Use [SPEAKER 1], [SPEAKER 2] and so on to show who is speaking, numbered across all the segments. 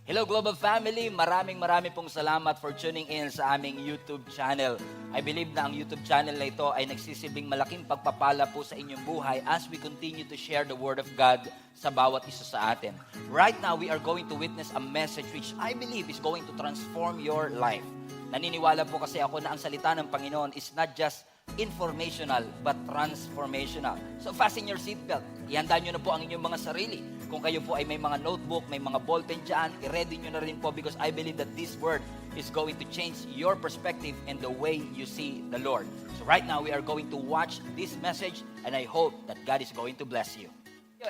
[SPEAKER 1] Hello Global Family, maraming pong salamat for tuning in sa aming YouTube channel. I believe na ang YouTube channel na ito ay nagsisilbing malaking pagpapala po sa inyong buhay as we continue to share the Word of God sa bawat isa sa atin. Right now, we are going to witness a message which I believe is going to transform your life. Naniniwala po kasi ako na ang salita ng Panginoon is not just informational but transformational. So fasten your seatbelt. Ihanda nyo na po ang inyong mga sarili. Kung kayo po ay may mga notebook, may mga ballpen dyan, i-ready nyo na rin po because I believe that this word is going to change your perspective and the way you see the Lord. So right now, we are going to watch this message and I hope that God is going to bless you.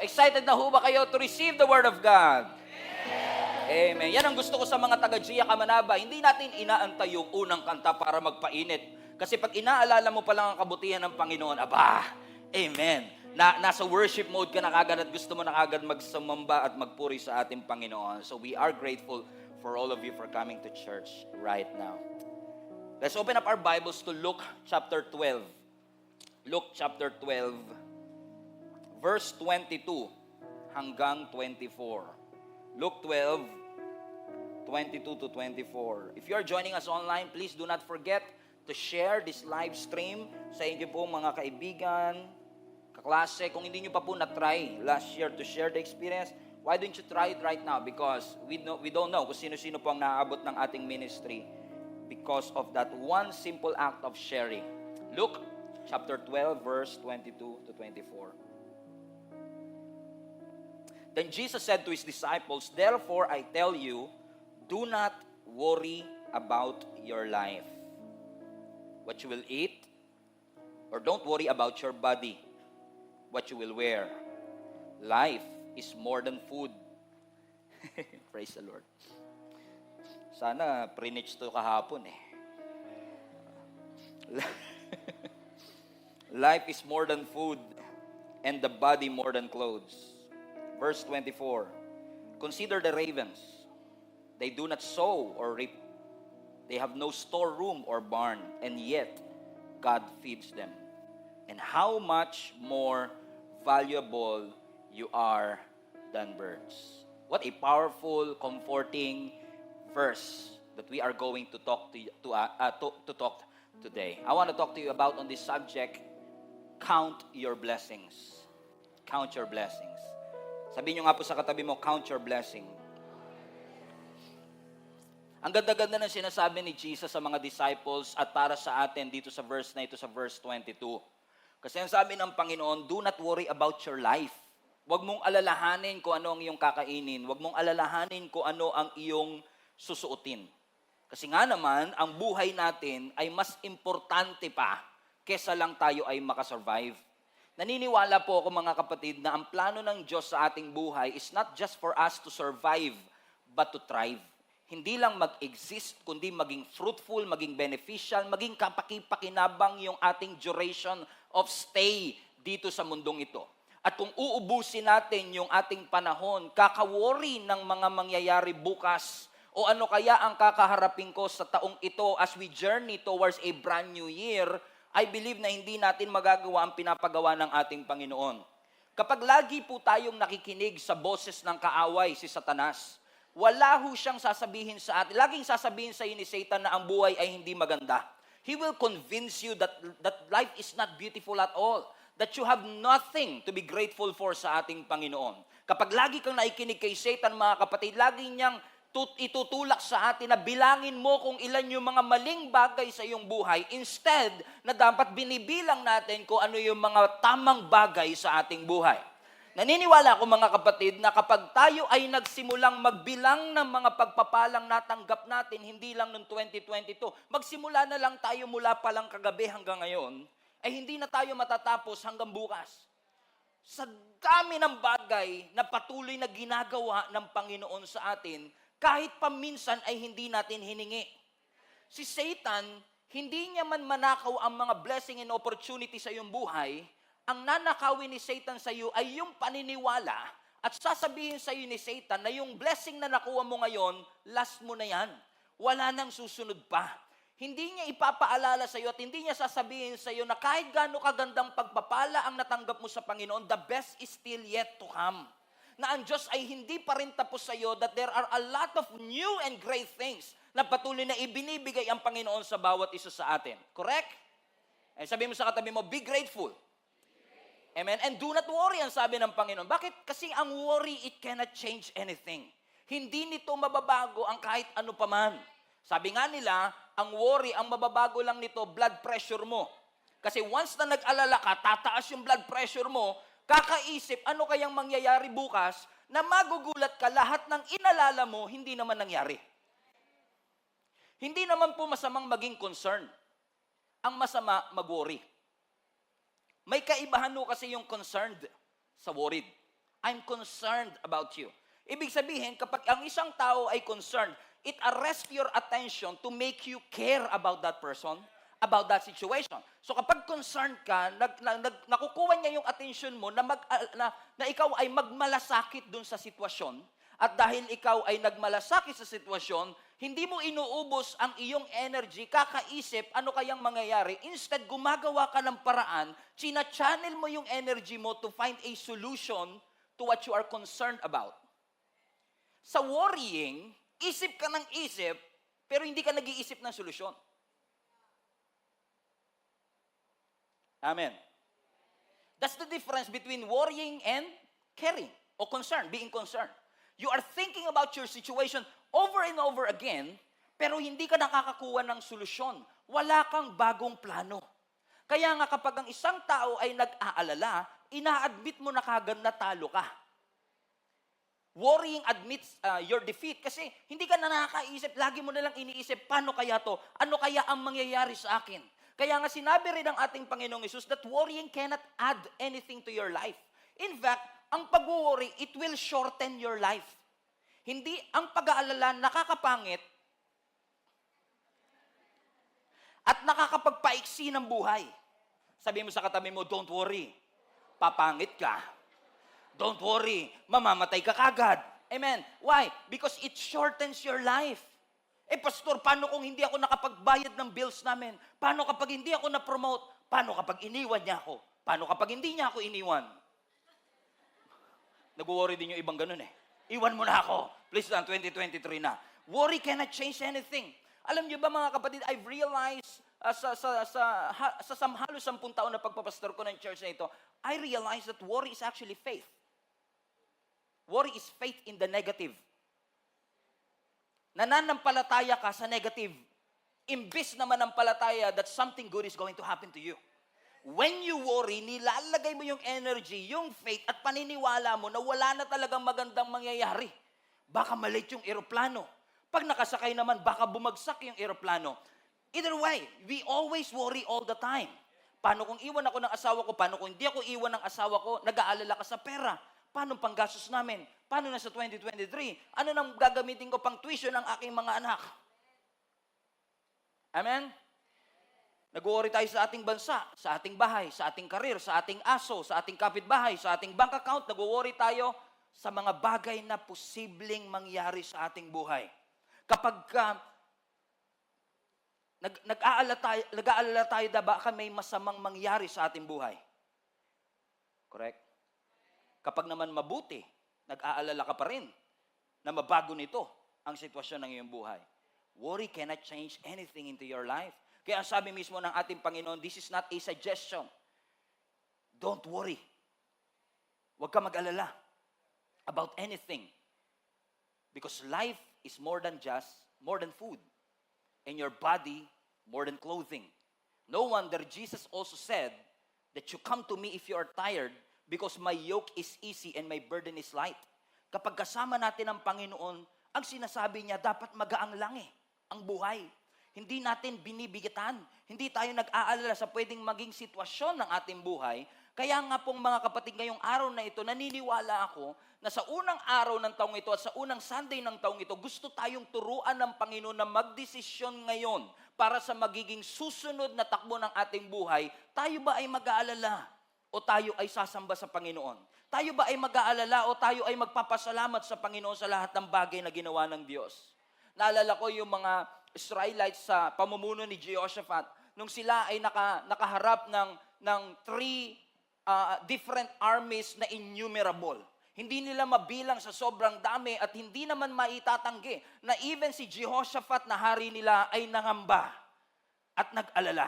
[SPEAKER 1] Excited na ho ba kayo to receive the Word of God? Amen. Yan ang gusto ko sa mga taga-Gia Kamanaba. Hindi natin inaantay yung unang kanta para magpainit. Kasi pag inaalala mo pa lang ang kabutihan ng Panginoon, amen. Nasa worship mode ka na kagad at gusto mo na kagad magsamamba at magpuri sa ating Panginoon. So we are grateful for all of you for coming to church right now. Let's open up our Bibles to Luke chapter 12. Luke chapter 12, verse 22 hanggang 24. Luke 12, 22 to 24. If you are joining us online, please do not forget to share this live stream sa inyo po mga kaibigan, kaklase. Kung hindi nyo pa po na-try last year to share the experience, why don't you try it right now? Because we don't know kung sino-sino po ang naaabot ng ating ministry because of that one simple act of sharing. Luke chapter 12, verse 22 to 24. Then Jesus said to his disciples, "Therefore I tell you, do not worry about your life, what you will eat, or don't worry about your body, what you will wear. Life is more than food." Praise the Lord. Sana preach to kahapon eh. Life is more than food, and the body more than clothes. Verse 24. Consider the ravens. They do not sow or reap. They have no storeroom or barn, and yet God feeds them. And how much more valuable you are than birds. What a powerful, comforting verse that we are going to talk to talk today. I want to talk to you about on this subject, count your blessings. Count your blessings. Sabihin nyo nga po sa katabi mo, count your blessing. Ang ganda-ganda ng sinasabi ni Jesus sa mga disciples at para sa atin dito sa verse na ito, sa verse 22. Kasi ang sabi ng Panginoon, do not worry about your life. Huwag mong alalahanin kung ano ang iyong kakainin. Huwag mong alalahanin kung ano ang iyong susuotin. Kasi nga naman, ang buhay natin ay mas importante pa kesa lang tayo ay makasurvive. Naniniwala po ako mga kapatid na ang plano ng Diyos sa ating buhay is not just for us to survive, but to thrive. Hindi lang mag-exist, kundi maging fruitful, maging beneficial, maging kapaki-pakinabang yung ating duration of stay dito sa mundong ito. At kung uubusin natin yung ating panahon, kaka-worry ng mga mangyayari bukas, o ano kaya ang kakaharapin ko sa taong ito as we journey towards a brand new year, I believe na hindi natin magagawa ang pinapagawa ng ating Panginoon. Kapag lagi po tayong nakikinig sa boses ng kaaway, si Satanas, wala ho siyang sasabihin sa atin. Laging sasabihin sa iyo ni Satan na ang buhay ay hindi maganda. He will convince you that life is not beautiful at all. That you have nothing to be grateful for sa ating Panginoon. Kapag lagi kang naikinig kay Satan, mga kapatid, lagi niyang itutulak sa atin na bilangin mo kung ilan yung mga maling bagay sa iyong buhay instead na dapat binibilang natin kung ano yung mga tamang bagay sa ating buhay. Naniniwala ako mga kapatid na kapag tayo ay nagsimulang magbilang ng mga pagpapalang natanggap natin, hindi lang noong 2022, magsimula na lang tayo mula pa lang kagabi hanggang ngayon, ay hindi na tayo matatapos hanggang bukas. Sa dami ng bagay na patuloy na ginagawa ng Panginoon sa atin, kahit paminsan ay hindi natin hiningi. Si Satan, hindi niya man manakaw ang mga blessing and opportunity sa iyong buhay. Ang nanakawin ni Satan sa iyo ay yung paniniwala at sasabihin sa iyo ni Satan na yung blessing na nakuha mo ngayon, last mo na yan. Wala nang susunod pa. Hindi niya ipapaalala sa iyo at hindi niya sasabihin sa iyo na kahit gaano kagandang pagpapala ang natanggap mo sa Panginoon, the best is still yet to come. na ang Diyos ay hindi pa rin tapos sa iyo, that there are a lot of new and great things na patuloy na ibinibigay ang Panginoon sa bawat isa sa atin. Correct? Eh, sabi mo sa katabi mo, be grateful. Amen? And do not worry, ang sabi ng Panginoon. Bakit? Kasi ang worry, it cannot change anything. Hindi nito mababago ang kahit ano paman. Sabi nga nila, ang worry, ang mababago lang nito, blood pressure mo. Kasi once na nag-alala ka, tataas yung blood pressure mo, kakaisip, ano kayang mangyayari bukas, na magugulat ka, lahat ng inalala mo, hindi naman nangyari. Hindi naman po masamang maging concern. Ang masama, mag-worry. May kaibahan mo kasi yung concerned sa worried. I'm concerned about you. Ibig sabihin, kapag ang isang tao ay concerned, it arrests your attention to make you care about that person, about that situation. So kapag concerned ka, nakukuha niya yung attention mo na ikaw ay magmalasakit dun sa sitwasyon. At dahil ikaw ay nagmalasakit sa sitwasyon, hindi mo inuubos ang iyong energy, kakaisip ano kayang mangyayari. Instead, gumagawa ka ng paraan, china-channel mo yung energy mo to find a solution to what you are concerned about. Sa worrying, isip ka ng isip, pero hindi ka nag-iisip ng solusyon. Amen. That's the difference between worrying and caring or concern, being concerned. You are thinking about your situation over and over again, pero hindi ka nakakakuha ng solusyon. Wala kang bagong plano. Kaya nga kapag ang isang tao ay nag-aalala, ina-admit mo na kagad na talo ka. Worrying admits your defeat kasi hindi ka na nakakaisip, lagi mo na lang iniisip, paano kaya to? Ano kaya ang mangyayari sa akin? Kaya nga sinabi rin ng ating Panginoong Hesus that worrying cannot add anything to your life. In fact, ang pag-worry, it will shorten your life. Hindi ang pag-aalala nakakapangit at nakakapagpaiksi ng buhay. Sabi mo sa katabi mo, don't worry, papangit ka. Don't worry, mamamatay ka kagad. Amen. Why? Because it shortens your life. Eh, pastor, paano kung hindi ako nakapagbayad ng bills namin? Paano kapag hindi ako na-promote? Paano kapag iniwan niya ako? Paano kapag hindi niya ako iniwan? Nag-worry din yung ibang ganun eh. Iwan mo na ako. Please lang, 2023 na. Worry cannot change anything. Alam niyo ba mga kapatid, I've realized sa halos 10 taon na pagpapastor ko ng church na ito, I realized that worry is actually faith. Worry is faith in the negative. Nananampalataya ka sa negative. Imbis na manampalataya that something good is going to happen to you. When you worry, nilalagay mo yung energy, yung faith, at paniniwala mo na wala na talagang magandang mangyayari. Baka malit yung eroplano. Pag nakasakay naman, baka bumagsak yung eroplano. Either way, we always worry all the time. Paano kung iwan ako ng asawa ko? Paano kung hindi ako iwan ng asawa ko? Nag-aalala ka sa pera. Paano panggastos namin? Paano na sa 2023? Ano nang gagamitin ko pang tuition ng aking mga anak? Amen? Nag-worry tayo sa ating bansa, sa ating bahay, sa ating karir, sa ating aso, sa ating kapitbahay, sa ating bank account. Nag-worry tayo sa mga bagay na posibleng mangyari sa ating buhay. Kapag nag-aalala tayo na baka may masamang mangyari sa ating buhay. Correct? Kapag naman mabuti, nag-aalala ka pa rin na mabago nito ang sitwasyon ng iyong buhay. Worry cannot change anything into your life. Kaya sabi mismo ng ating Panginoon, this is not a suggestion. Don't worry. Huwag ka mag-alala about anything. Because life is more than food. And your body, more than clothing. No wonder Jesus also said that you come to me if you are tired because my yoke is easy and my burden is light. Kapag kasama natin ang Panginoon, ang sinasabi niya, dapat magaang lang ang buhay. Hindi natin binibigatan. Hindi tayo nag-aalala sa pwedeng maging sitwasyon ng ating buhay. Kaya nga pong mga kapatid, ngayong araw na ito, naniniwala ako na sa unang araw ng taong ito at sa unang Sunday ng taong ito, gusto tayong turuan ng Panginoon na magdesisyon ngayon para sa magiging susunod na takbo ng ating buhay. Tayo ba ay mag-aalala o tayo ay sasamba sa Panginoon? Tayo ba ay mag-aalala o tayo ay magpapasalamat sa Panginoon sa lahat ng bagay na ginawa ng Diyos? Naalala ko yung mga Israelites sa pamumuno ni Jehoshaphat, nung sila ay nakaharap ng three different armies na innumerable. Hindi nila mabilang sa sobrang dami at hindi naman maitatanggi na even si Jehoshaphat na hari nila ay nangamba at nag-alala.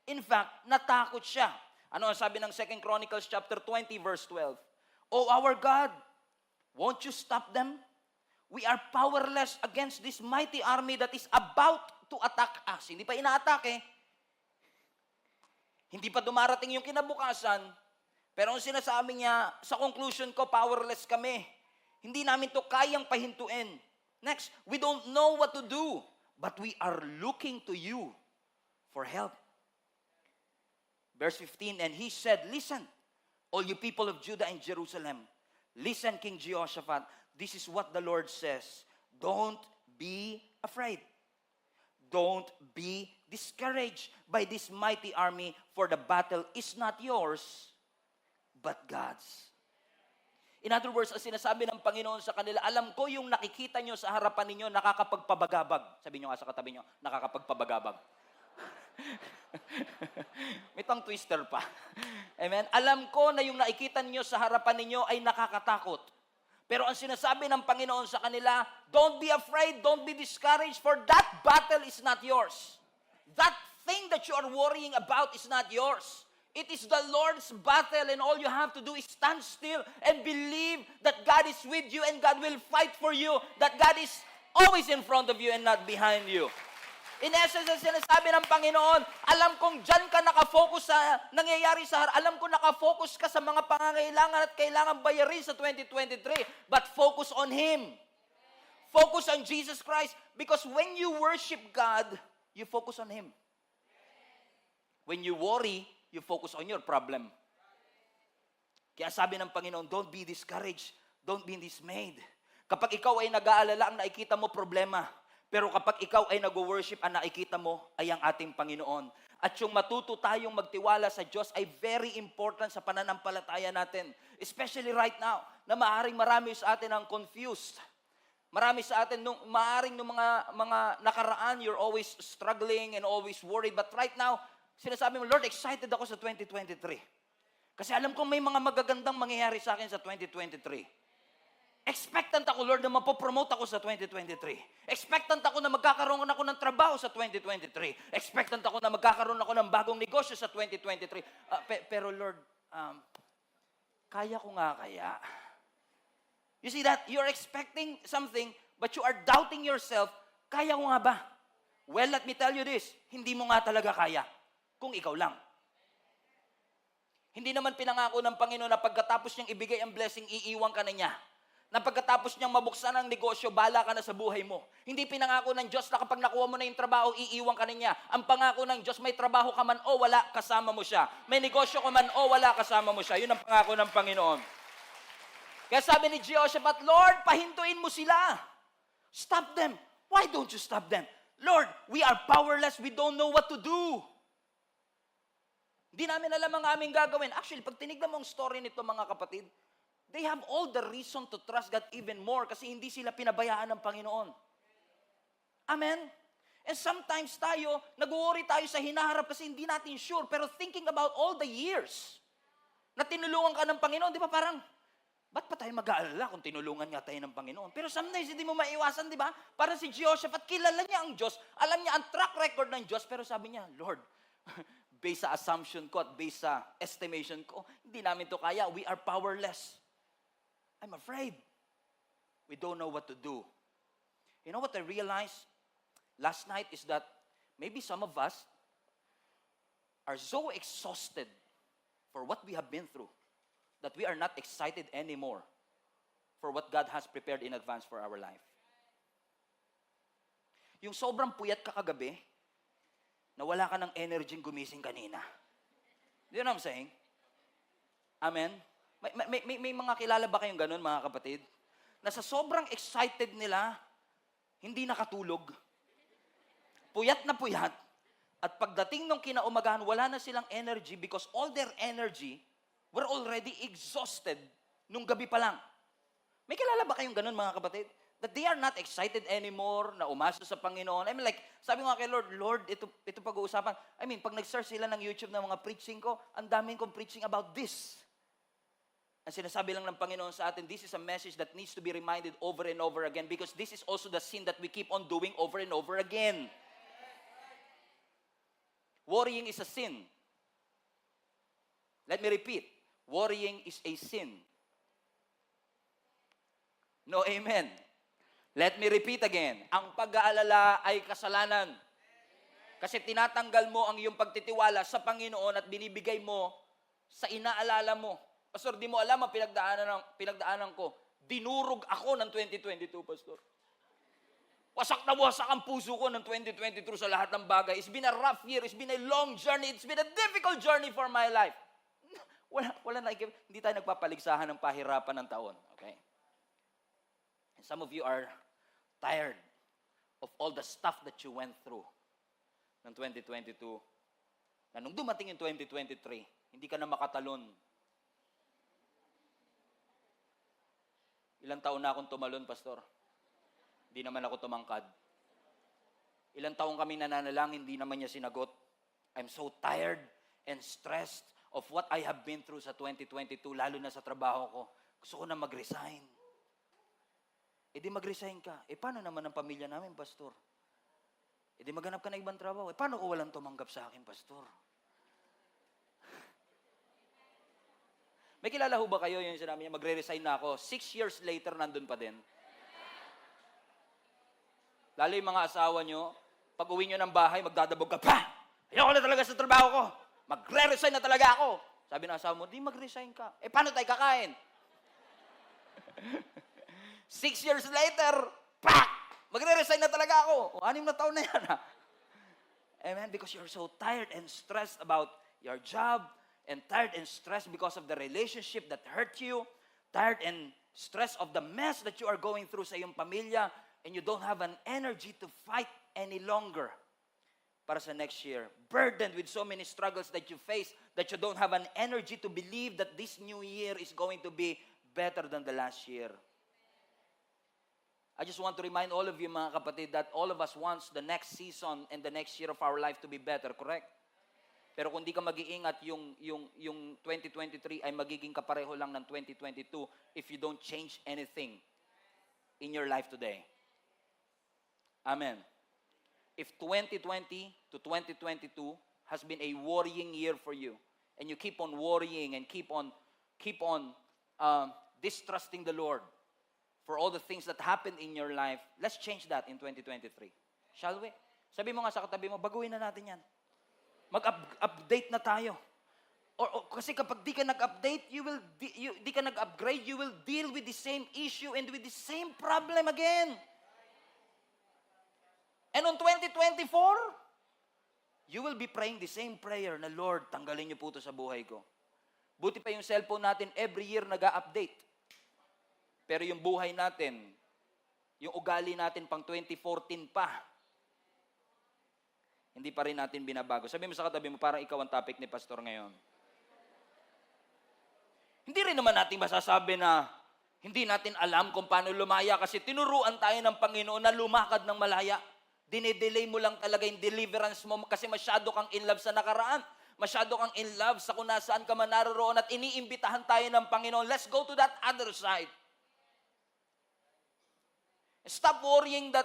[SPEAKER 1] In fact, natakot siya. Ano ang sabi ng 2 Chronicles chapter 20 verse 12? O our God, won't you stop them? We are powerless against this mighty army that is about to attack us. Hindi pa ina-atake. Hindi pa dumarating yung kinabukasan. Pero ang sinasabi niya, sa conclusion ko, powerless kami. Hindi namin to kayang pahintuin. Next, we don't know what to do, but we are looking to you for help. Verse 15, and he said, listen, all you people of Judah and Jerusalem, listen, King Jehoshaphat, this is what the Lord says. Don't be afraid. Don't be discouraged by this mighty army, for the battle is not yours, but God's. In other words, ang sinasabi ng Panginoon sa kanila, alam ko yung nakikita nyo sa harapan ninyo, nakakapagpabagabag. Sabi nyo nga sa katabi nyo, nakakapagpabagabag. May tongue twister pa. Amen? Alam ko na yung nakikita niyo sa harapan ninyo ay nakakatakot. Pero ang sinasabi ng Panginoon sa kanila, don't be afraid, don't be discouraged, for that battle is not yours. That thing that you are worrying about is not yours. It is the Lord's battle, and all you have to do is stand still and believe that God is with you and God will fight for you, that God is always in front of you and not behind you. In essence, ang sinasabi ng Panginoon, alam kong dyan ka nakafocus sa nangyayari sa harap. Alam ko nakafocus ka sa mga pangangailangan at kailangan bayarin sa 2023. But focus on Him. Focus on Jesus Christ. Because when you worship God, you focus on Him. When you worry, you focus on your problem. Kaya sabi ng Panginoon, don't be discouraged. Don't be dismayed. Kapag ikaw ay nag-aalala, ang nakikita mo problema. Pero kapag ikaw ay nag-worship, ang nakikita mo ay ang ating Panginoon. At yung matuto tayong magtiwala sa Diyos ay very important sa pananampalataya natin. Especially right now, na maaaring marami sa atin ang confused. Marami sa atin, maaaring nung mga nakaraan, you're always struggling and always worried. But right now, sinasabi mo, Lord, excited ako sa 2023. Kasi alam kong may mga magagandang mangyayari sa akin sa 2023. Expectant ako, Lord, na mapopromote ako sa 2023. Expectant ako na magkakaroon ako ng trabaho sa 2023. Expectant ako na magkakaroon ako ng bagong negosyo sa 2023. Pero Lord, kaya ko nga kaya? You see that? You're expecting something, but you are doubting yourself, kaya ko nga ba? Well, let me tell you this, hindi mo nga talaga kaya kung ikaw lang. Hindi naman pinangako ng Panginoon na pagkatapos niyang ibigay ang blessing, iiwan ka na niya. Na pagkatapos niyang mabuksan ang negosyo, bala ka na sa buhay mo. Hindi pinangako ng Diyos na kapag nakuha mo na yung trabaho, iiwan ka na niya. Ang pangako ng Diyos, may trabaho ka man o wala, kasama mo siya. May negosyo ka man o wala, kasama mo siya. Yun ang pangako ng Panginoon. Kaya sabi ni Jehoshaphat, Lord, pahintuin mo sila. Stop them. Why don't you stop them? Lord, we are powerless. We don't know what to do. Hindi namin alam ang aming gagawin. Actually, pag tinignan mo ang story nito, mga kapatid, they have all the reason to trust God even more kasi hindi sila pinabayaan ng Panginoon. Amen? And sometimes tayo, nag-worry tayo sa hinaharap kasi hindi natin sure, pero thinking about all the years na tinulungan ka ng Panginoon, di ba parang, ba't pa tayo mag-aalala kung tinulungan nga tayo ng Panginoon? Pero sometimes hindi mo maiwasan, di ba? Parang si Jehoshaphat, kilala niya ang Diyos, alam niya ang track record ng Diyos, pero sabi niya, Lord, based sa assumption ko at based sa estimation ko, hindi namin to kaya, we are powerless. I'm afraid. We don't know what to do. You know what I realized last night is that maybe some of us are so exhausted for what we have been through that we are not excited anymore for what God has prepared in advance for our life. Yung sobrang puyat ka kagabi, na wala ka ng energy gumising kanina. Do you know what I'm saying? Amen? May mga kilala ba kayong ganun, mga kapatid? Na sa sobrang excited nila, hindi nakatulog. Puyat na puyat. At pagdating nung kinaumagahan, wala na silang energy because all their energy were already exhausted nung gabi pa lang. May kilala ba kayong ganun, mga kapatid? That they are not excited anymore na umasa sa Panginoon. I mean, like, sabi ko nga kay Lord, ito pag-uusapan. I mean, pag nag-search sila ng YouTube ng mga preaching ko, ang daming kong preaching about this. Ang sinasabi lang ng Panginoon sa atin, this is a message that needs to be reminded over and over again because this is also the sin that we keep on doing over and over again. Worrying is a sin. Let me repeat. Worrying is a sin. No, amen. Let me repeat again. Ang pag-aalala ay kasalanan. Kasi tinatanggal mo ang iyong pagtitiwala sa Panginoon at binibigay mo sa inaalala mo. Pastor, di mo alam ang pinagdaanan ko. Dinurog ako ng 2022, Pastor. Wasak na wasak ang puso ko ng 2022 sa lahat ng bagay. It's been a rough year. It's been a long journey. It's been a difficult journey for my life. Hindi tayo nagpapaligsahan ng pahirapan ng taon. Okay? And some of you are tired of all the stuff that you went through ng 2022. Na nung dumating yung 2023, hindi ka na makatalon. Ilang taon na akong tumalon, Pastor? Hindi naman ako tumangkad. Ilang taon kami nananalangin, hindi naman niya sinagot. I'm so tired and stressed of what I have been through sa 2022, lalo na sa trabaho ko. Gusto ko na mag-resign. E di mag-resign ka. E paano naman ang pamilya namin, Pastor? E di maghanap ka na ibang trabaho. E paano ko walang tumanggap sa akin, Pastor? May kilala ho ba kayo yung sinabi niya, magre-resign na ako. 6 years later, nandun pa din. Lalo yung mga asawa nyo, pag uwi nyo ng bahay, magdadabog ka, pa! Ayoko na talaga sa trabaho ko. Magre-resign na talaga ako. Sabi ng asawa mo, di mag-resign ka. Eh, paano tayo kakain? 6 years later, pak! Magre-resign na talaga ako. O, 6 na taon na yan, ha? Amen? Because you're so tired and stressed about your job, and tired and stressed because of the relationship that hurt you, tired and stressed of the mess that you are going through sa iyong pamilya, and you don't have an energy to fight any longer para sa next year. Burdened with so many struggles that you face, that you don't have an energy to believe that this new year is going to be better than the last year. I just want to remind all of you, mga kapatid, that all of us wants the next season and the next year of our life to be better, correct? Pero kung di ka mag-iingat, yung 2023 ay magiging kapareho lang ng 2022 if you don't change anything in your life today. Amen. If 2020 to 2022 has been a worrying year for you, and you keep on worrying and keep on distrusting the Lord for all the things that happened in your life, let's change that in 2023. Shall we? Sabi mo nga sa katabi mo, baguhin na natin yan. Mag-update na tayo. Kasi kapag di ka nag-update, di ka nag-upgrade, you will deal with the same issue and with the same problem again. And on 2024, you will be praying the same prayer na, Lord, tanggalin niyo po ito sa buhay ko. Buti pa yung cellphone natin, every year nag-update. Pero yung buhay natin, yung ugali natin pang 2014 pa, hindi pa rin natin binabago. Sabi mo sa katabi mo, parang ikaw ang topic ni Pastor ngayon. Hindi rin naman natin masasabi na hindi natin alam kung paano lumaya kasi tinuruan tayo ng Panginoon na lumakad ng malaya. Dinedelay mo lang talaga yung deliverance mo kasi masyado kang in love sa nakaraan. Masyado kang in love sa kung nasaan ka man naroon at iniimbitahan tayo ng Panginoon. Let's go to that other side. Stop worrying that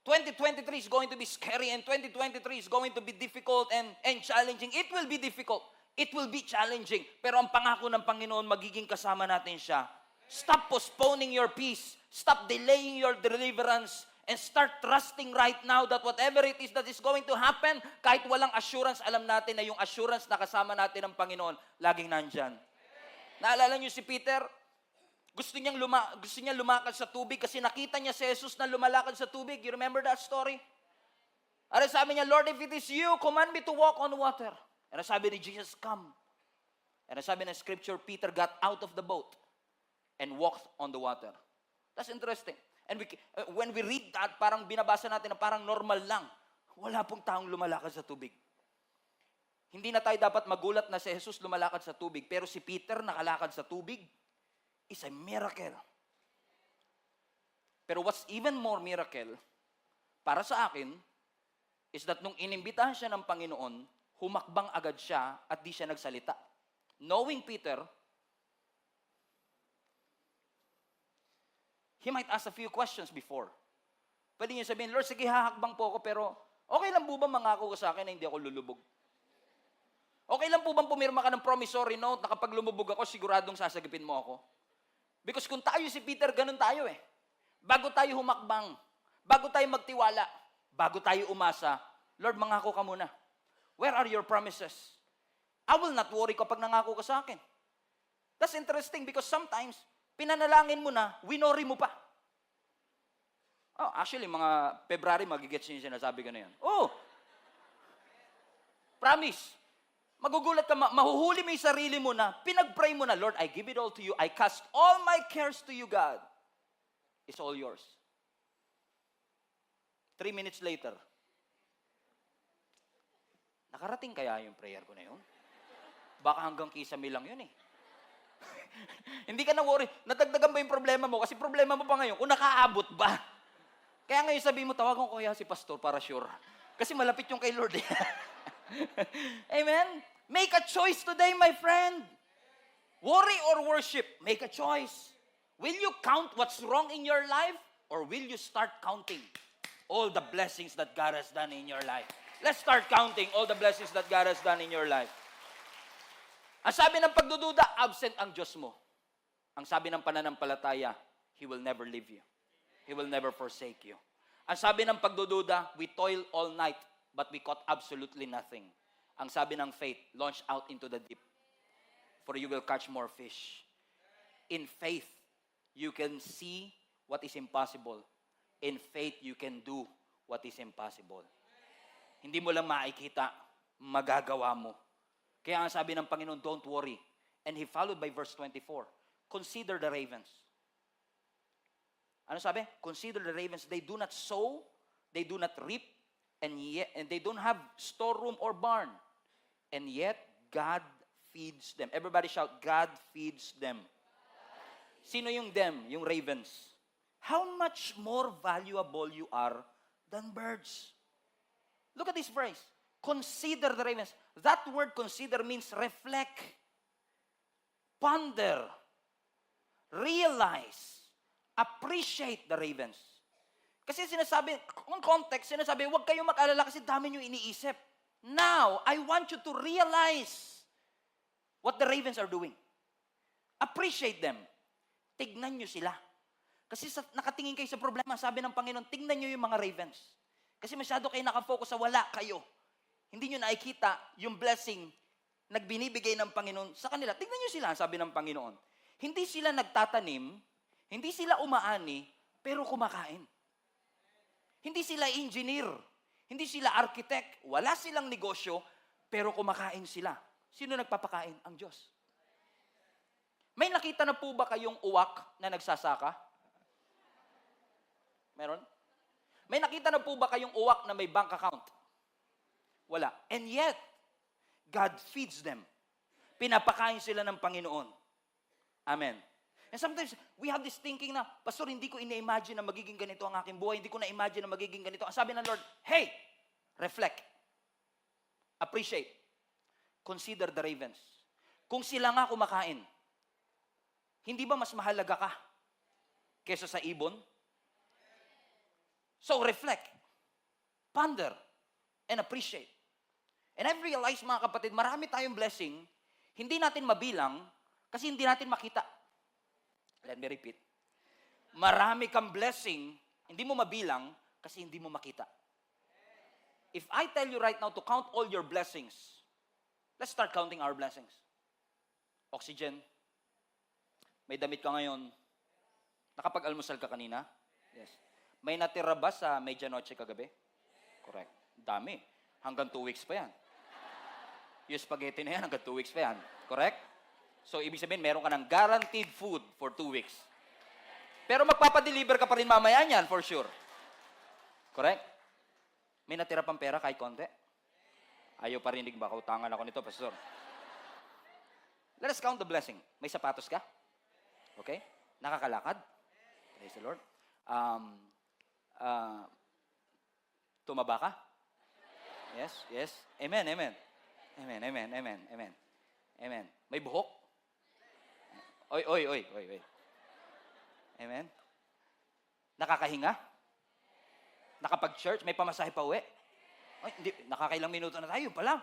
[SPEAKER 1] 2023 is going to be scary and 2023 is going to be difficult and challenging. It will be difficult. It will be challenging. Pero ang pangako ng Panginoon, magiging kasama natin siya. Stop postponing your peace. Stop delaying your deliverance. And start trusting right now that whatever it is that is going to happen, kahit walang assurance, alam natin na yung assurance na kasama natin ng Panginoon, laging nandyan. Naalala niyo si Peter? Gusto niya lumakad sa tubig kasi nakita niya si Jesus na lumalakad sa tubig. You remember that story? At sabi niya, Lord, if it is you, command me to walk on water. And sabi ni Jesus, come. And sabi ng scripture, Peter got out of the boat and walked on the water. That's interesting. And when we read that, parang binabasa natin na parang normal lang. Wala pong taong lumalakad sa tubig. Hindi na tayo dapat magulat na si Jesus lumalakad sa tubig. Pero si Peter nakalakad sa tubig is a miracle. Pero what's even more miracle, para sa akin, is that nung inimbitahan siya ng Panginoon, humakbang agad siya at di siya nagsalita. Knowing Peter, he might ask a few questions before. Pwede niyo sabihin, Lord, sige, hahakbang po ako, pero okay lang po ba mangako ka sa akin na hindi ako lulubog? Okay lang po bang pumirma ka ng promissory note na kapag lumubog ako, siguradong sasagipin mo ako? Because kung tayo si Peter, ganun tayo eh. Bago tayo humakbang, bago tayo magtiwala, bago tayo umasa, Lord, mangako ka muna. Where are your promises? I will not worry kapag nangako ka sa akin. That's interesting because sometimes, pinanalangin mo na, winori mo pa. Oh, actually, mga February, magigets yung sinasabi ko na yan. Oh! Promise. Magugulat ka, mahuhuli mo yung sarili mo na, pinag-pray mo na, Lord, I give it all to you. I cast all my cares to you, God. It's all yours. 3 minutes later, nakarating kaya yung prayer ko na yun? Baka hanggang kisame lang yun eh. Hindi ka na worry. Nadagdagan ba yung problema mo? Kasi problema mo pa ngayon, kung nakaabot ba? Kaya ngayon sabihin mo, tawagan ko kaya si pastor para sure. Kasi malapit yung kay Lord. Amen? Make a choice today, my friend. Worry or worship, make a choice. Will you count what's wrong in your life? Or will you start counting all the blessings that God has done in your life? Let's start counting all the blessings that God has done in your life. Ang sabi ng pagdududa, absent ang Diyos mo. Ang sabi ng pananampalataya, He will never leave you. He will never forsake you. Ang sabi ng pagdududa, we toil all night, but we caught absolutely nothing. Ang sabi ng faith, launch out into the deep, for you will catch more fish. In faith, you can see what is impossible. In faith, you can do what is impossible. Hindi mo lang makikita, magagawa mo. Kaya ang sabi ng Panginoon, don't worry. And He followed by verse 24, consider the ravens. Ano sabi? Consider the ravens. They do not sow, they do not reap, and they don't have storeroom or barn. And yet, God feeds them. Everybody shout, God feeds them. Sino yung them? Yung ravens. How much more valuable you are than birds? Look at this phrase. Consider the ravens. That word consider means reflect, ponder, realize, appreciate the ravens. Kasi sinasabi, on context, sinasabi, huwag kayong mag-alala kasi dami nyo iniisip. Now, I want you to realize what the ravens are doing. Appreciate them. Tignan nyo sila. Kasi nakatingin kayo sa problema, sabi ng Panginoon, tignan nyo yung mga ravens. Kasi masyado kayo nakafocus sa wala kayo. Hindi nyo nakikita yung blessing na binibigay ng Panginoon sa kanila. Tignan nyo sila, sabi ng Panginoon. Hindi sila nagtatanim, hindi sila umaani, pero kumakain. Hindi sila engineer, hindi sila architect, wala silang negosyo, pero kumakain sila. Sino nagpapakain? Ang Diyos. May nakita na po ba kayong uwak na nagsasaka? Meron? May nakita na po ba kayong uwak na may bank account? Wala. And yet, God feeds them. Pinapakain sila ng Panginoon. Amen. And sometimes, we have this thinking na, Pastor, hindi ko ina-imagine na magiging ganito ang aking buhay. Hindi ko na-imagine na magiging ganito. Ang sabi ng Lord, hey, reflect. Appreciate. Consider the ravens. Kung sila nga kumakain, hindi ba mas mahalaga ka kesa sa ibon? So reflect, ponder, and appreciate. And I've realized, mga kapatid, marami tayong blessing, hindi natin mabilang kasi hindi natin makita. Let me repeat. Marami kang blessing, hindi mo mabilang kasi hindi mo makita. If I tell you right now to count all your blessings, let's start counting our blessings. Oxygen. May damit ka ngayon. Nakapag-almusal ka kanina? Yes. May natira ba sa medianoche kagabi? Correct. Dami. Hanggang 2 weeks pa yan. Yung spaghetti na yan, hanggang 2 weeks pa yan. Correct? So, ibig sabihin, meron ka ng guaranteed food for 2 weeks. Pero magpapadeliver ka pa rin mamaya niyan, for sure. Correct? May natira pang pera kahit konti? Ayaw parinig ba? Kautangan ako nito, Pastor. Let us count the blessing. May sapatos ka? Okay? Nakakalakad? Praise the Lord. Tumaba ka? Yes, yes. Amen, amen. Amen, amen, amen, amen. Amen. May buhok? Oy. Amen. Nakakahinga? Nakapag-church? May pamasahe pa uwi? Ay, hindi, nakakailang minuto na tayo pa lang.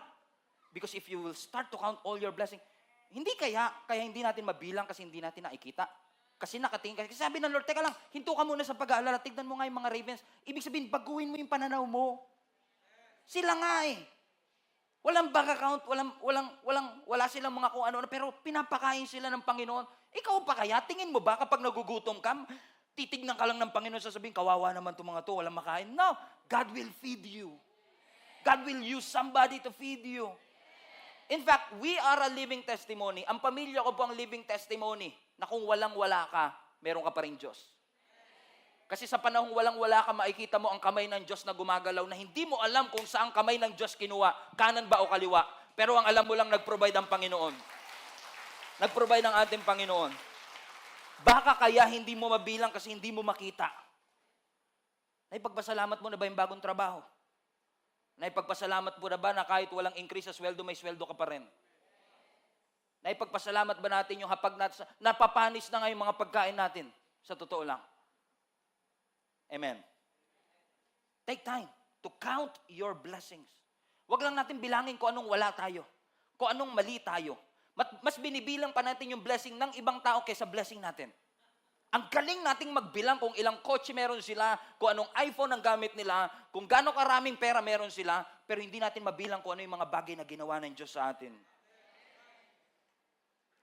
[SPEAKER 1] Because if you will start to count all your blessings, hindi kaya hindi natin mabilang kasi hindi natin nakikita. Kasi nakatingin ka. Kasi sabi ng Lord, teka lang, hinto ka muna sa pag-aalala. Tignan mo nga yung mga ravens. Ibig sabihin, baguhin mo yung pananaw mo. Sila nga eh. Walang bank account, wala silang mga kung ano, pero pinapakain sila ng Panginoon. Ikaw pa kaya? Tingin mo ba kapag nagugutom ka, titignan ka lang ng Panginoon, sasabihin, kawawa naman itong mga to, walang makain. No, God will feed you. God will use somebody to feed you. In fact, we are a living testimony. Ang pamilya ko po ang living testimony na kung walang-wala ka, meron ka pa rin Diyos. Kasi sa panahong walang-wala ka, makikita mo ang kamay ng Diyos na gumagalaw na hindi mo alam kung saan kamay ng Diyos kinuha, kanan ba o kaliwa. Pero ang alam mo lang, nag-provide ang Panginoon. Nag-provide ang ating Panginoon. Baka kaya hindi mo mabilang kasi hindi mo makita. Naipagpasalamat mo na ba yung bagong trabaho? Naipagpasalamat mo na ba na kahit walang increase sa sweldo, may sweldo ka pa rin? Naipagpasalamat ba natin yung hapag natin, napapanis na nga yung mga pagkain natin? Sa totoo lang. Amen. Take time to count your blessings. Huwag lang natin bilangin kung anong wala tayo. Kung anong mali tayo. Mas binibilang pa natin yung blessing ng ibang tao kaysa blessing natin. Ang galing nating magbilang kung ilang kotse meron sila, kung anong iPhone ang gamit nila, kung gaano karaming pera meron sila, pero hindi natin mabilang kung ano yung mga bagay na ginawa ng Diyos sa atin.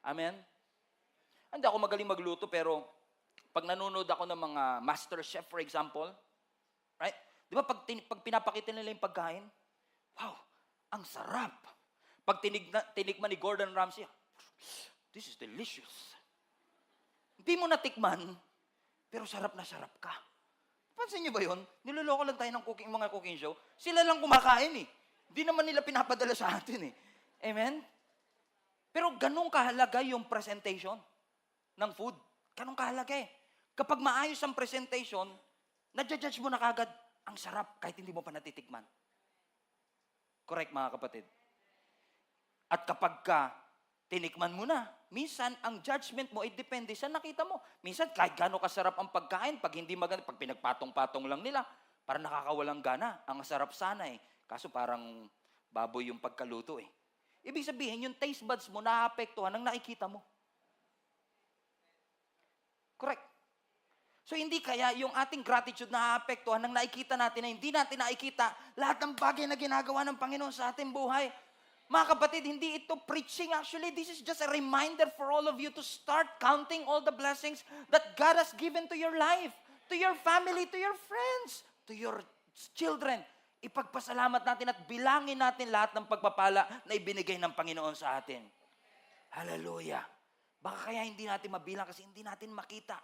[SPEAKER 1] Amen? Hindi ako magaling magluto, pero pag nanonood ako ng mga master chef, for example, right? Di ba pag pinapakita nila yung pagkain, wow, ang sarap. Pag tinikman ni Gordon Ramsay, this is delicious. Hindi mo natikman, pero sarap na sarap ka. Pansin niyo ba yun? Niloloko lang tayo ng mga cooking show. Sila lang kumakain eh. Hindi naman nila pinapadala sa atin eh. Amen? Pero ganun kahalaga yung presentation ng food. Ganun kahalaga eh. Kapag maayos ang presentation, nadjudge mo na kagad, ang sarap kahit hindi mo pa natitikman. Correct mga kapatid? At kapag tinikman mo na, minsan ang judgment mo, depende sa nakita mo. Minsan kahit gaano kasarap ang pagkain, pag hindi maganda, pag pinagpatong-patong lang nila, parang nakakawalang gana. Ang sarap sana eh. Kaso parang baboy yung pagkaluto eh. Ibig sabihin, yung taste buds mo naapektuhan ng nakikita mo. Correct. So hindi kaya yung ating gratitude naapektuhan ng nakikita natin na hindi natin nakikita lahat ng bagay na ginagawa ng Panginoon sa ating buhay. Mga kapatid, hindi ito preaching. Actually, this is just a reminder for all of you to start counting all the blessings that God has given to your life, to your family, to your friends, to your children. Ipagpasalamat natin at bilangin natin lahat ng pagpapala na ibinigay ng Panginoon sa atin. Hallelujah. Baka kaya hindi natin mabilang kasi hindi natin makita.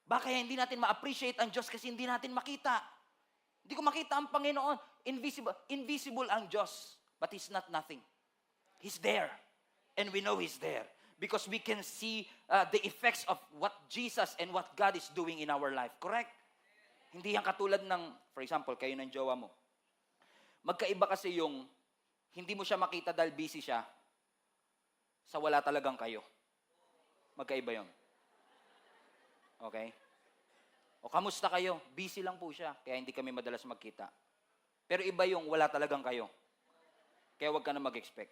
[SPEAKER 1] Baka kaya hindi natin ma-appreciate ang Diyos kasi hindi natin makita. Hindi ko makita ang Panginoon. Invisible ang Diyos. But He's not nothing. He's there. And we know He's there. Because we can see the effects of what Jesus and what God is doing in our life. Correct? Hindi yan katulad ng, for example, kayo ng jowa mo. Magkaiba kasi yung hindi mo siya makita dahil busy siya sa wala talagang kayo. Magkaiba yun. Okay? O kamusta kayo? Busy lang po siya, kaya hindi kami madalas magkita. Pero iba yung wala talagang kayo. Kaya huwag ka na mag-expect.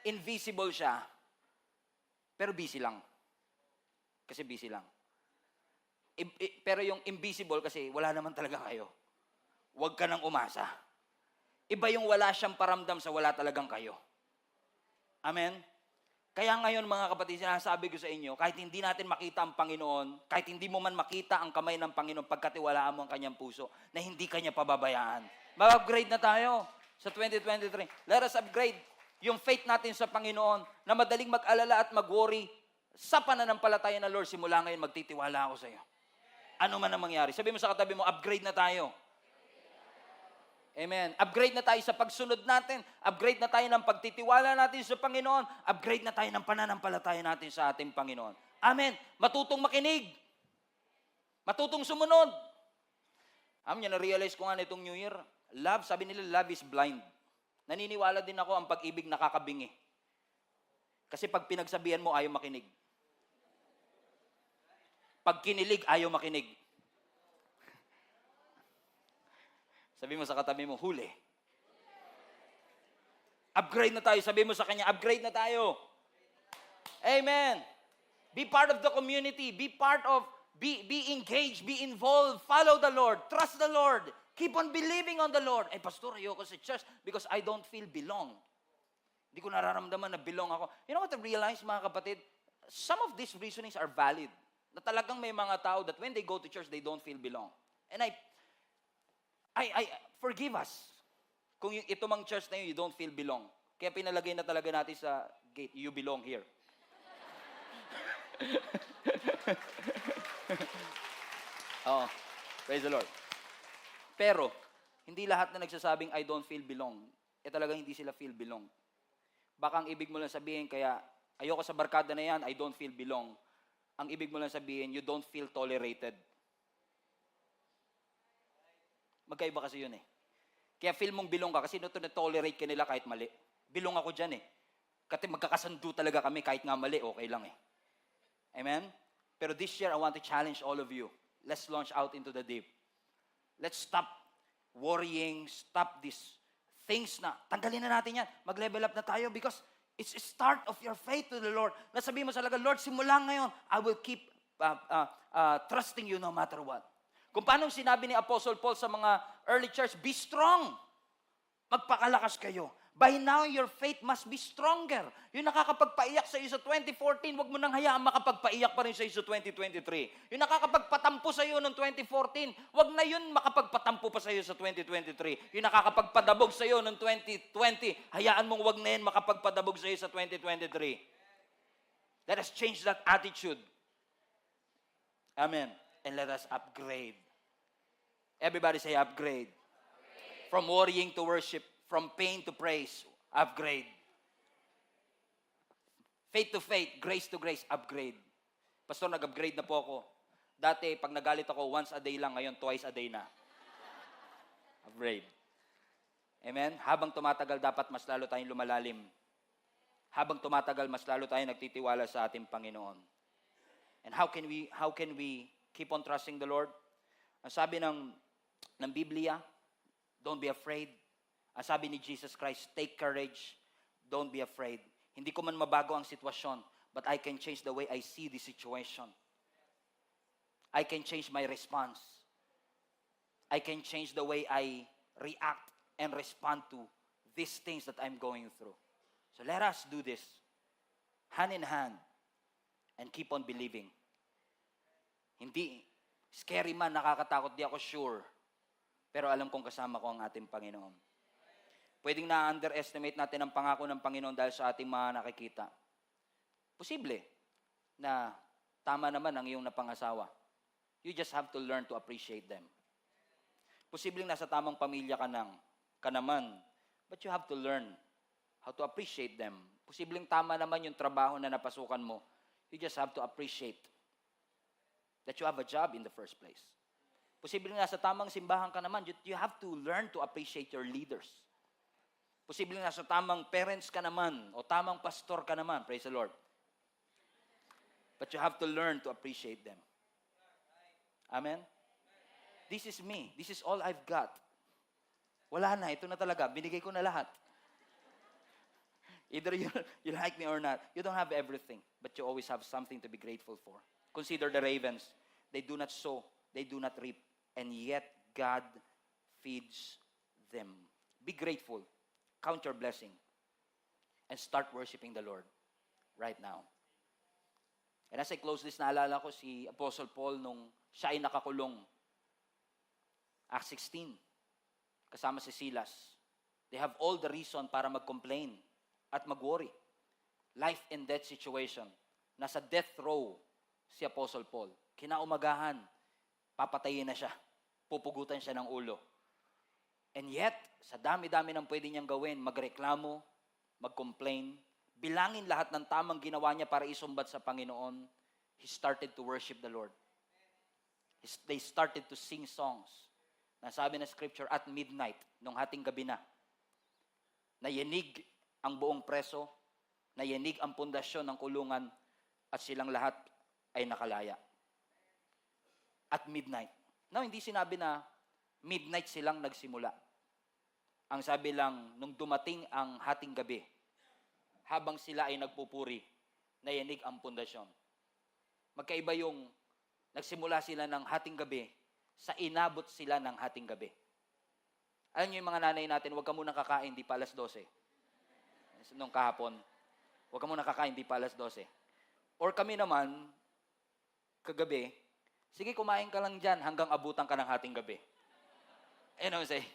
[SPEAKER 1] Invisible siya, pero busy lang. Kasi busy lang. Pero yung invisible kasi wala naman talaga kayo. Huwag ka nang umasa. Iba yung wala siyang paramdam sa wala talagang kayo. Amen? Kaya ngayon mga kapatid, sinasabi ko sa inyo, kahit hindi natin makita ang Panginoon, kahit hindi mo man makita ang kamay ng Panginoon, pagkatiwalaan mo ang kanyang puso, na hindi kanya pababayaan. Mag-upgrade na tayo sa 2023. Let us upgrade yung faith natin sa Panginoon na madaling mag-alala at mag-worry sa pananampalataya na Lord, simula ngayon magtitiwala ako sa iyo. Ano man ang mangyari. Sabi mo sa katabi mo, upgrade na tayo. Amen. Upgrade na tayo sa pagsunod natin. Upgrade na tayo ng pagtitiwala natin sa Panginoon. Upgrade na tayo ng pananampalataya natin sa ating Panginoon. Amen. Matutong makinig. Matutong sumunod. Amen, na-realize ko nga nitong New Year, love, sabi nila, love is blind. Naniniwala din ako ang pag-ibig nakakabingi. Kasi pag pinagsabihan mo, ayaw makinig. Pag kinilig, ayaw makinig. Sabi mo sa katabi mo, huli. Upgrade na tayo. Sabi mo sa kanya, upgrade na tayo. Amen. Be part of the community. Be part of, be engaged, be involved. Follow the Lord. Trust the Lord. Keep on believing on the Lord. Eh, pastor, ayoko sa church because I don't feel belong. Hindi ko nararamdaman na belong ako. You know what I realize, mga kapatid? Some of these reasonings are valid. Na talagang may mga tao that when they go to church, they don't feel belong. And I forgive us. Kung yung ito mang church na yun, you don't feel belong. Kaya pinalagay na talaga natin sa gate, you belong here. Oh, praise the Lord. Pero, hindi lahat na nagsasabing I don't feel belong, talagang hindi sila feel belong. Baka ang ibig mo lang sabihin, kaya ayoko sa barkada na yan, I don't feel belong. Ang ibig mo lang sabihin, you don't feel tolerated. Magkaiba kasi yun eh. Kaya feel mong belong ka kasi na-tolerate ka nila kahit mali. Belong ako dyan eh. Kasi magkakasundo talaga kami kahit nga mali, okay lang eh. Amen? Pero this year, I want to challenge all of you. Let's launch out into the deep. Let's stop worrying, stop these things na, tanggalin na natin yan. Mag-level up na tayo because it's a start of your faith to the Lord. Nasabihin mo sa laga, Lord, simula ngayon, I will keep trusting you no matter what. Kung paano sinabi ni Apostle Paul sa mga early church, be strong. Magpakalakas kayo. By now, your faith must be stronger. Yung nakakapagpaiyak sa iyo sa 2014, wag mo nang hayaan makapagpaiyak pa rin sa iyo sa 2023. Yung nakakapagpatampo sa iyo noong 2014, wag na yun makapagpatampo pa sa iyo sa 2023. Yung nakakapagpadabog sa iyo noong 2020, hayaan mong wag na yun makapagpadabog sa iyo sa 2023. Let us change that attitude. Amen. And let us upgrade. Everybody say upgrade. From worrying to worship. From pain to praise, upgrade. Faith to faith, grace to grace, upgrade. Pastor, nag-upgrade na po ako. Dati, pag nagalit ako, once a day lang, ngayon twice a day na. Upgrade. Amen? Habang tumatagal, dapat mas lalo tayong lumalalim. Habang tumatagal, mas lalo tayong nagtitiwala sa ating Panginoon. And how can we keep on trusting the Lord? Ang sabi ng Biblia, don't be afraid. Ang sabi ni Jesus Christ, take courage, don't be afraid. Hindi ko man mabago ang sitwasyon, but I can change the way I see the situation. I can change my response. I can change the way I react and respond to these things that I'm going through. So let us do this, hand in hand, and keep on believing. Hindi, scary man, nakakatakot, di ako sure. Pero alam kong kasama ko ang ating Panginoon. Pwedeng na-underestimate natin ang pangako ng Panginoon dahil sa ating mga nakikita. Posible na tama naman ang iyong napangasawa. You just have to learn to appreciate them. Posibleng nasa tamang pamilya ka naman, but you have to learn how to appreciate them. Posibleng tama naman yung trabaho na napasukan mo. You just have to appreciate that you have a job in the first place. Posibleng nasa tamang simbahan ka naman, you have to learn to appreciate your leaders. Posibleng nasa tamang parents ka naman o tamang pastor ka naman. Praise the Lord. But you have to learn to appreciate them. Amen? This is me. This is all I've got. Wala na. Ito na talaga. Binigay ko na lahat. Either you like me or not. You don't have everything. But you always have something to be grateful for. Consider the ravens. They do not sow. They do not reap. And yet, God feeds them. Be grateful. Count your blessing and start worshiping the Lord right now. And as I close this, naalala ko si Apostle Paul nung siya ay nakakulong. Acts 16, kasama si Silas. They have all the reason para mag-complain at mag-worry. Life and death situation. Nasa death row si Apostle Paul. Kinaumagahan, papatayin na siya. Pupugutan siya ng ulo. And yet, sa dami-dami ng pwede niyang gawin, magreklamo, mag-complain, bilangin lahat ng tamang ginawa niya para isumbat sa Panginoon, he started to worship the Lord. They started to sing songs. Nasabi na scripture, at midnight, nung hating gabi na, nayanig ang buong preso, nayanig ang pundasyon ng kulungan, at silang lahat ay nakalaya. At midnight. Now, hindi sinabi na Midnight silang nagsimula. Ang sabi lang, nung dumating ang hating gabi, habang sila ay nagpupuri, nayanig ang pundasyon. Magkaiba yung nagsimula sila ng hating gabi sa inabot sila ng hating gabi. Alam niyo yung mga nanay natin, huwag ka munang kakain, di pa alas 12. Nung kahapon, huwag ka munang kakain, di pa alas 12. Or kami naman, kagabi, sige kumain ka lang dyan hanggang abutan ka ng hating gabi. You know what I'm saying?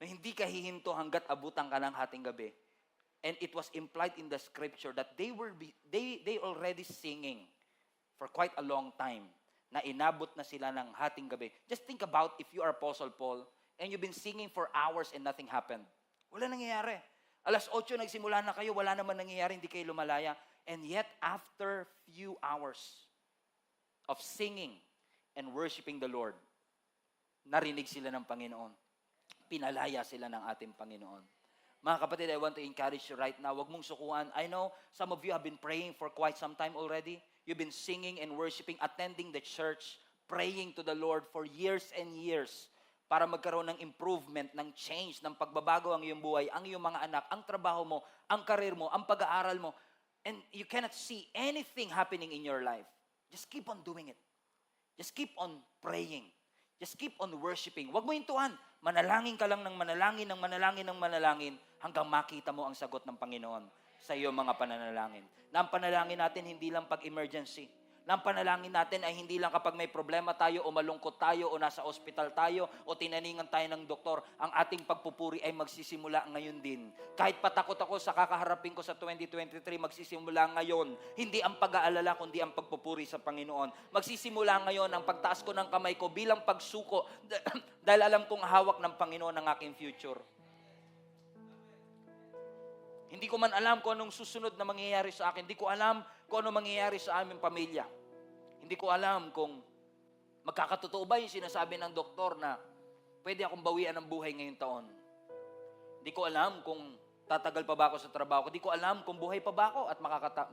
[SPEAKER 1] Na hindi ka hihinto hanggat abutan ka ng hating gabi. And it was implied in the scripture that they already singing for quite a long time na inabot na sila ng hating gabi. Just think about if you are Apostle Paul and you've been singing for hours and nothing happened. Wala nangyayari. Alas 8 nagsimula na kayo, wala naman nangyayari, hindi kayo lumalaya. And yet, after few hours of singing and worshiping the Lord, narinig sila ng Panginoon. Pinalaya sila ng ating Panginoon. Mga kapatid, I want to encourage you right now. Huwag mong sukuan. I know some of you have been praying for quite some time already. You've been singing and worshiping, attending the church, praying to the Lord for years and years para magkaroon ng improvement, ng change, ng pagbabago ang iyong buhay, ang iyong mga anak, ang trabaho mo, ang karir mo, ang pag-aaral mo. And you cannot see anything happening in your life. Just keep on doing it. Just keep on praying. Just keep on worshiping. Huwag mo hintuan. Manalangin ka lang ng manalangin, ng manalangin, ng manalangin, hanggang makita mo ang sagot ng Panginoon sa iyong mga pananalangin. Na ang panalangin natin hindi lang pag-emergency. Na ang panalangin natin ay hindi lang kapag may problema tayo o malungkot tayo o nasa ospital tayo o tinaningan tayo ng doktor. Ang ating pagpupuri ay magsisimula ngayon din. Kahit patakot ako sa kakaharapin ko sa 2023, magsisimula ngayon. Hindi ang pag-aalala, kundi ang pagpupuri sa Panginoon. Magsisimula ngayon ang pagtaas ko ng kamay ko bilang pagsuko dahil alam kong hawak ng Panginoon ang aking future. Hindi ko man alam kung anong susunod na mangyayari sa akin. Hindi ko alam kung anong mangyayari sa aming pamilya. Hindi ko alam kung magkakatotoo ba yung sinasabi ng doktor na pwede akong bawian ng buhay ngayong taon. Hindi ko alam kung tatagal pa ba ako sa trabaho. Hindi ko alam kung buhay pa ba ako at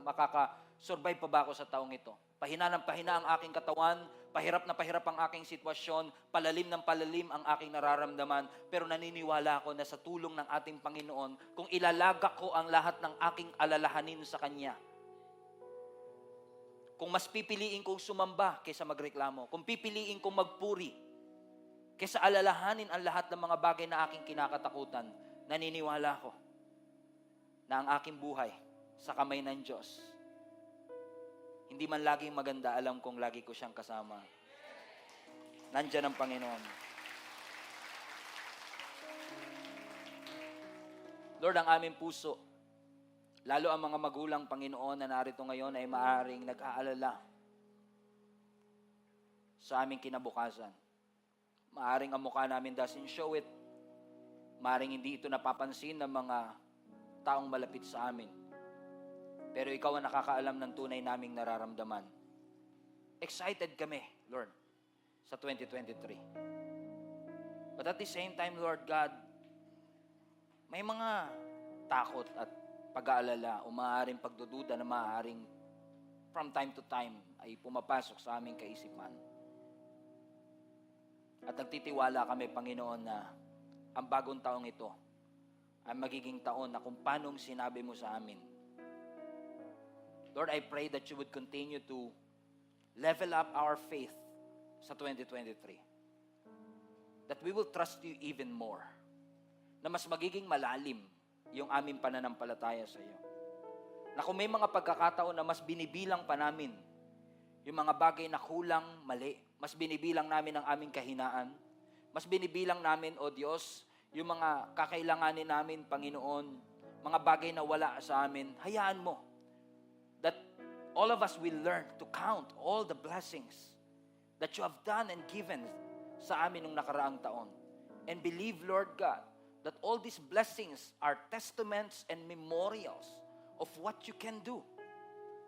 [SPEAKER 1] makaka-survive pa ba ako sa taong ito. Pahina ng pahina ang aking katawan, pahirap na pahirap ang aking sitwasyon, palalim ng palalim ang aking nararamdaman, pero naniniwala ako na sa tulong ng ating Panginoon, kung ilalagak ko ang lahat ng aking alalahanin sa Kanya, kung mas pipiliin kong sumamba kaysa magreklamo, kung pipiliin kong magpuri, kaysa alalahanin ang lahat ng mga bagay na aking kinakatakutan, naniniwala ko na ang aking buhay sa kamay ng Diyos, hindi man laging maganda, alam kong lagi ko siyang kasama. Nandiyan ang Panginoon. Lord, ang aming puso, lalo ang mga magulang, Panginoon, na narito ngayon ay maaaring nag-aalala sa aming kinabukasan. Maaaring ang mukha namin doesn't show it. Maaaring hindi ito napapansin ng mga taong malapit sa amin. Pero ikaw ang nakakaalam ng tunay naming nararamdaman. Excited kami, Lord, sa 2023. But at the same time, Lord God, may mga takot at pag-aalala o maaaring pagdududa na maaaring from time to time ay pumapasok sa aming kaisipan. At nagtitiwala kami, Panginoon, na ang bagong taong ito ay magiging taon na kung paano sinabi mo sa amin. Lord, I pray that you would continue to level up our faith sa 2023. That we will trust you even more. Na mas magiging malalim yung aming pananampalataya sa iyo. Na kung may mga pagkakataon na mas binibilang pa namin yung mga bagay na kulang, mali, mas binibilang namin ang aming kahinaan, mas binibilang namin, O Diyos, yung mga kakailanganin namin, Panginoon, mga bagay na wala sa amin, hayaan mo that all of us will learn to count all the blessings that you have done and given sa amin nung nakaraang taon. And believe, Lord God, that all these blessings are testaments and memorials of what you can do.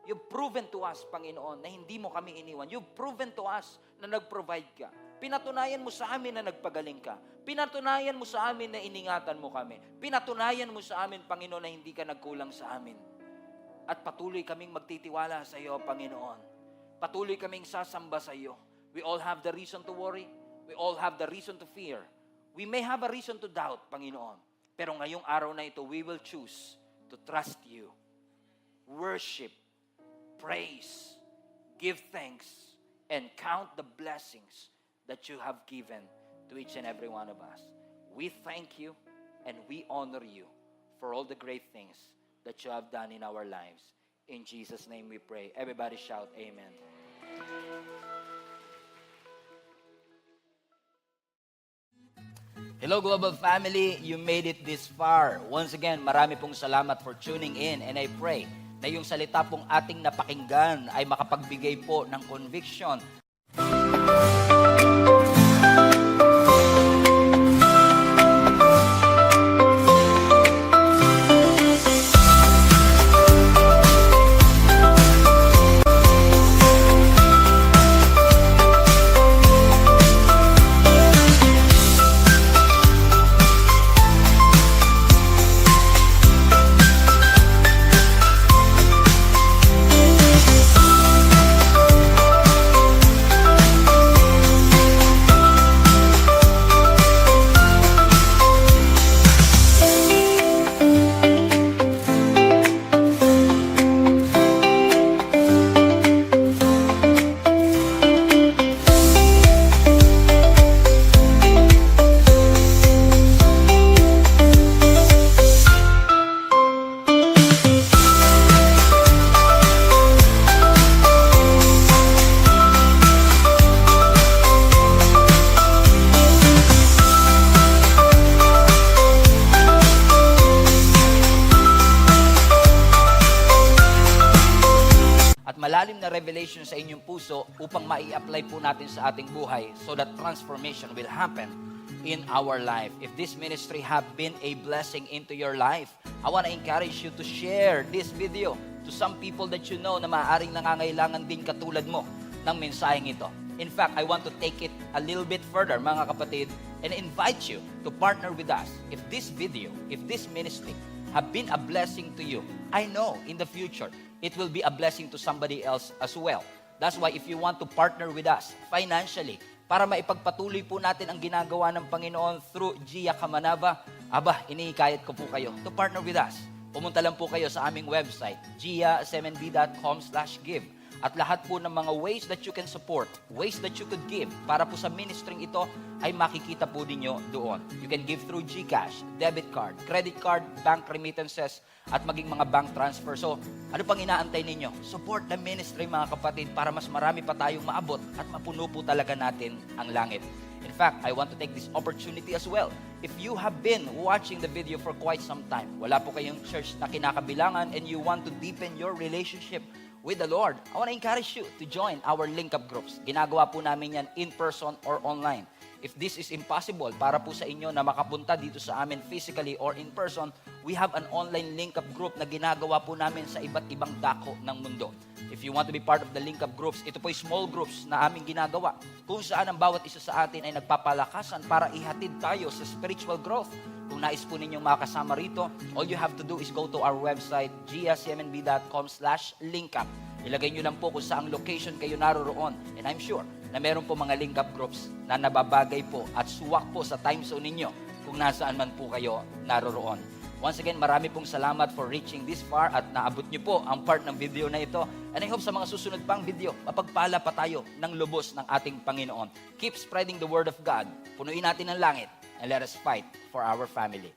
[SPEAKER 1] You've proven to us, Panginoon, na hindi mo kami iniwan. You've proven to us na nag-provide ka. Pinatunayan mo sa amin na nagpagaling ka. Pinatunayan mo sa amin na iningatan mo kami. Pinatunayan mo sa amin, Panginoon, na hindi ka nagkulang sa amin. At patuloy kaming magtitiwala sa iyo, Panginoon. Patuloy kaming sasamba sa iyo. We all have the reason to worry. We all have the reason to fear. We may have a reason to doubt, Panginoon. Pero ngayong araw na ito, we will choose to trust you, worship, praise, give thanks, and count the blessings that you have given to each and every one of us. We thank you and we honor you for all the great things that you have done in our lives. In Jesus' name we pray. Everybody shout, Amen. Hello Global Family, you made it this far. Once again, marami pong salamat for tuning in and I pray na yung salita pong ating napakinggan ay makapagbigay po ng conviction. Malalim na revelation sa inyong puso upang mai-apply po natin sa ating buhay so that transformation will happen in our life. If this ministry have been a blessing into your life, I want to encourage you to share this video to some people that you know na maaaring nangangailangan din katulad mo ng mensaheng ito. In fact, I want to take it a little bit further, mga kapatid, and invite you to partner with us. If this video, if this ministry have been a blessing to you, I know in the future, it will be a blessing to somebody else as well. That's why if you want to partner with us financially, para maipagpatuloy po natin ang ginagawa ng Panginoon through Gia Kamanava, inihikayat ko po kayo to partner with us. Pumunta lang po kayo sa aming website, giasmnb.com/give. At lahat po ng mga ways that you can support, ways that you could give para po sa ministering ito ay makikita po ninyo doon. You can give through GCash, debit card, credit card, bank remittances, at maging mga bank transfer. So, ano pang inaantay ninyo? Support the ministry, mga kapatid, para mas marami pa tayong maabot at mapuno po talaga natin ang langit. In fact, I want to take this opportunity as well. If you have been watching the video for quite some time, wala po kayong church na kinakabilangan and you want to deepen your relationship with the Lord, I want to encourage you to join our link-up groups. Ginagawa po namin yan in person or online. If this is impossible para po sa inyo na makapunta dito sa amin physically or in person, we have an online link-up group na ginagawa po namin sa iba't ibang dako ng mundo. If you want to be part of the link-up groups, ito po ay small groups na aming ginagawa kung saan ang bawat isa sa atin ay nagpapalakasan para ihatid tayo sa spiritual growth. Kung nais po ninyong makasama rito, all you have to do is go to our website, giasmnb.com/linkup. Ilagay nyo lang po kung saang location kayo naroroon. And I'm sure na meron po mga link-up groups na nababagay po at suwak po sa time zone ninyo kung nasaan man po kayo naroroon. Once again, marami pong salamat for reaching this far at naabot nyo po ang part ng video na ito. And I hope sa mga susunod pang video, mapagpala pa tayo ng lubos ng ating Panginoon. Keep spreading the word of God. Punuin natin ang langit and let us fight for our family.